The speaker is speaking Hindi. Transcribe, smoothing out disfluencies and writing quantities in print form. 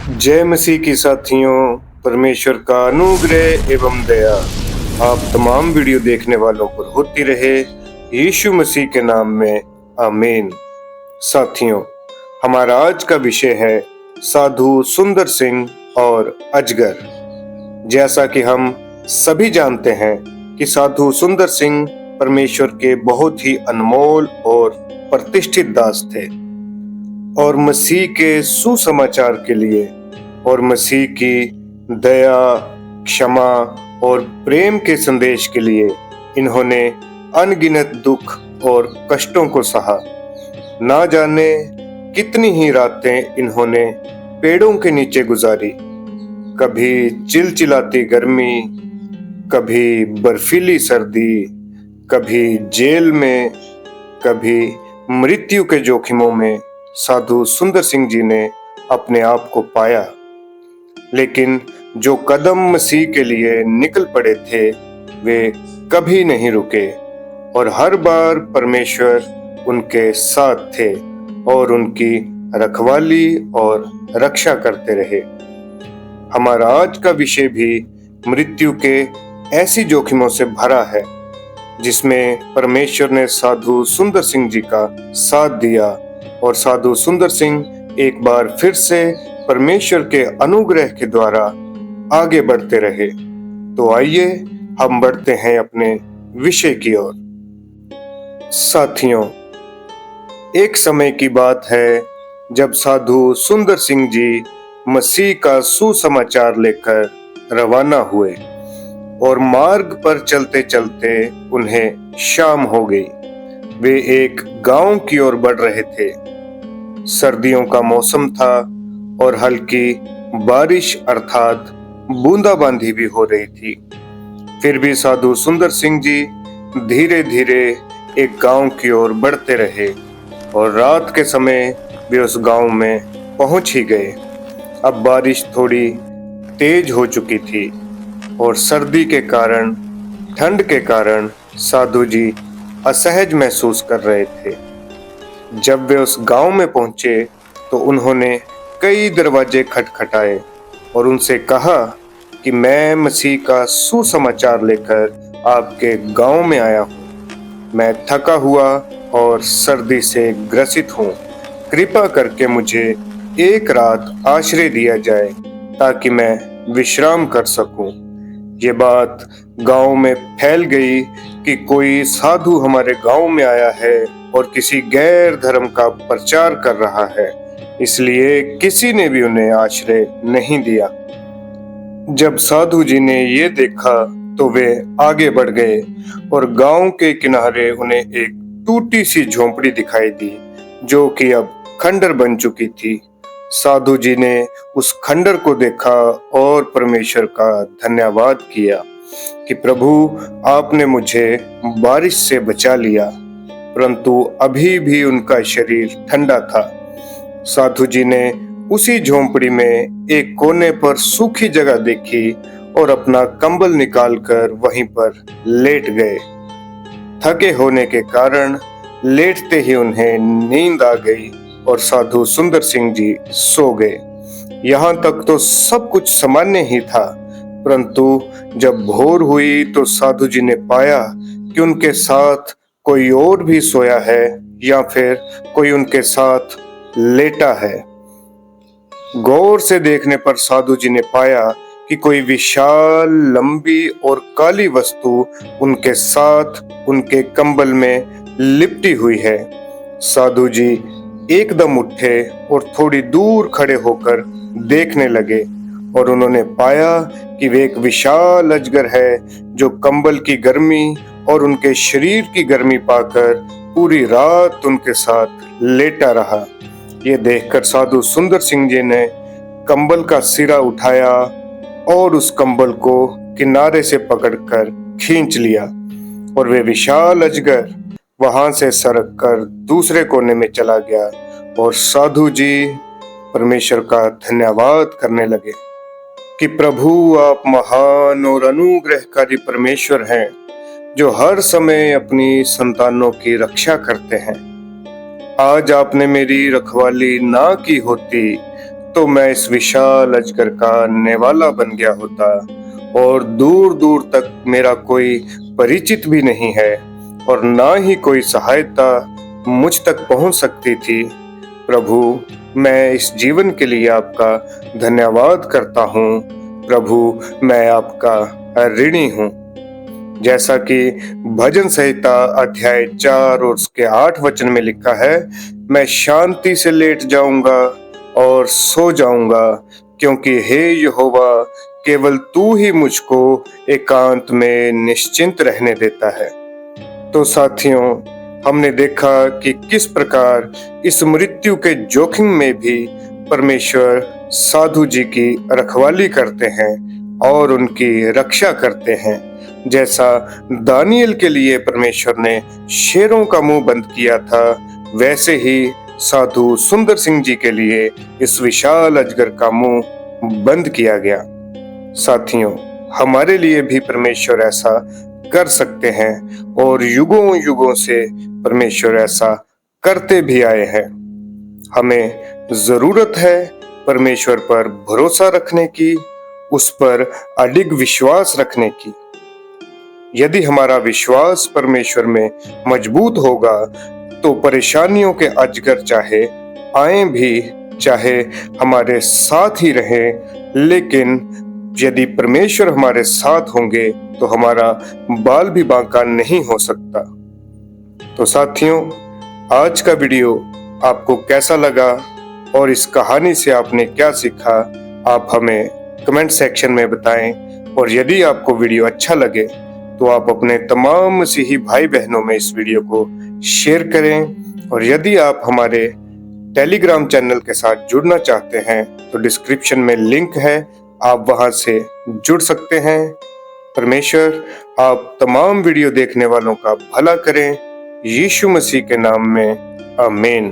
जय मसीह की साथियों, परमेश्वर का अनुग्रह एवं दया आप तमाम वीडियो देखने वालों पर होती रहे, यीशु मसीह के नाम में आमीन। साथियों, हमारा आज का विषय है साधु सुंदर सिंह और अजगर। जैसा कि हम सभी जानते हैं कि साधु सुंदर सिंह परमेश्वर के बहुत ही अनमोल और प्रतिष्ठित दास थे और मसीह के सुसमाचार के लिए और मसीह की दया, क्षमा और प्रेम के संदेश के लिए इन्होंने अनगिनत दुख और कष्टों को सहा। ना जाने कितनी ही रातें इन्होंने पेड़ों के नीचे गुजारी, कभी चिलचिलाती गर्मी, कभी बर्फीली सर्दी, कभी जेल में, कभी मृत्यु के जोखिमों में साधु सुंदर सिंह जी ने अपने आप को पाया। लेकिन जो कदम मसीह के लिए निकल पड़े थे वे कभी नहीं रुके और हर बार परमेश्वर उनके साथ थे और उनकी रखवाली और रक्षा करते रहे। हमारा आज का विषय भी मृत्यु के ऐसी जोखिमों से भरा है जिसमें परमेश्वर ने साधु सुंदर सिंह जी का साथ दिया और साधु सुंदर सिंह एक बार फिर से परमेश्वर के अनुग्रह के द्वारा आगे बढ़ते रहे। तो आइए हम बढ़ते हैं अपने विषय की ओर। साथियों, एक समय की बात है जब साधु सुंदर सिंह जी मसीह का सुसमाचार लेकर रवाना हुए और मार्ग पर चलते चलते उन्हें शाम हो गई। वे एक गांव की ओर बढ़ रहे थे। सर्दियों का मौसम था और हल्की बारिश अर्थात बूंदाबांदी भी हो रही थी। फिर भी साधु सुंदर सिंह जी धीरे धीरे एक गांव की ओर बढ़ते रहे और रात के समय वे उस गांव में पहुंच ही गए। अब बारिश थोड़ी तेज हो चुकी थी और सर्दी के कारण, ठंड के कारण साधु जी असहज महसूस कर रहे थे। जब वे उस गांव में पहुंचे तो उन्होंने कई दरवाजे खटखटाए और उनसे कहा कि मैं मसीह का सुसमाचार लेकर आपके गांव में आया हूं। मैं थका हुआ और सर्दी से ग्रसित हूं। कृपा करके मुझे एक रात आश्रय दिया जाए ताकि मैं विश्राम कर सकूं। ये बात गांव में फैल गई कि कोई साधु हमारे गांव में आया है और किसी गैर धर्म का प्रचार कर रहा है, इसलिए किसी ने भी उन्हें आश्रय नहीं दिया। जब साधु जी ने ये देखा तो वे आगे बढ़ गए और गांव के किनारे उन्हें एक टूटी सी झोंपड़ी दिखाई दी जो कि अब खंडर बन चुकी थी। साधु जी ने उस खंडर को देखा और परमेश्वर का धन्यवाद किया कि प्रभु, आपने मुझे बारिश से बचा लिया। परंतु अभी भी उनका शरीर ठंडा था। साधु जी ने उसी झोंपड़ी में एक कोने पर सूखी जगह देखी और अपना कंबल निकालकर वहीं पर लेट गए। थके होने के कारण लेटते ही उन्हें नींद आ गई और साधु सुंदर सिंह जी सो गए। यहाँ तक तो सब कुछ सामान्य ही था, परंतु जब भोर हुई तो साधु जी ने पाया कि उनके साथ कोई और भी सोया है या फिर कोई उनके साथ लेटा है। गौर से देखने पर साधु जी ने पाया कि कोई विशाल, लंबी और काली वस्तु उनके साथ उनके कंबल में लिपटी हुई है। साधु जी एकदम उठे और थोड़ी दूर खड़े होकर देखने लगे और उन्होंने पाया कि वे एक विशाल अजगर है जो कंबल की गर्मी और उनके शरीर की गर्मी पाकर पूरी रात उनके साथ लेटा रहा। ये देखकर साधु सुंदर सिंह जी ने कंबल का सिरा उठाया और उस कंबल को किनारे से पकड़कर खींच लिया और वे विशाल अजगर वहां से सरक कर दूसरे कोने में चला गया और साधु जी परमेश्वर का धन्यवाद करने लगे कि प्रभु, आप महान और अनुग्रहकारी परमेश्वर हैं जो हर समय अपनी संतानों की रक्षा करते हैं। आज आपने मेरी रखवाली ना की होती तो मैं इस विशाल अजगर का नेवाला बन गया होता और दूर दूर तक मेरा कोई परिचित भी नहीं है और ना ही कोई सहायता मुझ तक पहुंच सकती थी। प्रभु, मैं इस जीवन के लिए आपका धन्यवाद करता हूँ। प्रभु, मैं आपका ऋणी हूँ। जैसा कि भजन संहिता अध्याय 4 और उसके 8 वचन में लिखा है, मैं शांति से लेट जाऊंगा और सो जाऊंगा, क्योंकि हे यहोवा, केवल तू ही मुझको एकांत में निश्चिंत रहने देता है। तो साथियों, हमने देखा कि किस प्रकार इस मृत्यु के जोखिम में भी परमेश्वर साधु जी की रखवाली करते हैं और उनकी रक्षा करते हैं। जैसा दानियल के लिए परमेश्वर ने शेरों का मुंह बंद किया था, वैसे ही साधु सुंदर सिंह जी के लिए इस विशाल अजगर का मुंह बंद किया गया। साथियों, हमारे लिए भी परमेश्वर ऐसा कर सकते हैं और युगों युगों से परमेश्वर ऐसा करते भी आए हैं। हमें जरूरत है परमेश्वर पर भरोसा रखने की, उस पर अडिग विश्वास रखने की। यदि हमारा विश्वास परमेश्वर में मजबूत होगा तो परेशानियों के अजगर चाहे आए भी, चाहे हमारे साथ ही रहें, लेकिन यदि परमेश्वर हमारे साथ होंगे तो हमारा बाल भी बांका नहीं हो सकता। तो साथियों, आज का वीडियो आपको कैसा लगा और इस कहानी से आपने क्या सीखा, आप हमें कमेंट सेक्शन में बताएं। और यदि आपको वीडियो अच्छा लगे तो आप अपने तमाम मसीही भाई बहनों में इस वीडियो को शेयर करें। और यदि आप हमारे टेलीग्राम चैनल के साथ जुड़ना चाहते हैं तो डिस्क्रिप्शन में लिंक है, आप वहां से जुड़ सकते हैं। परमेश्वर आप तमाम वीडियो देखने वालों का भला करें, यीशु मसीह के नाम में, आमीन।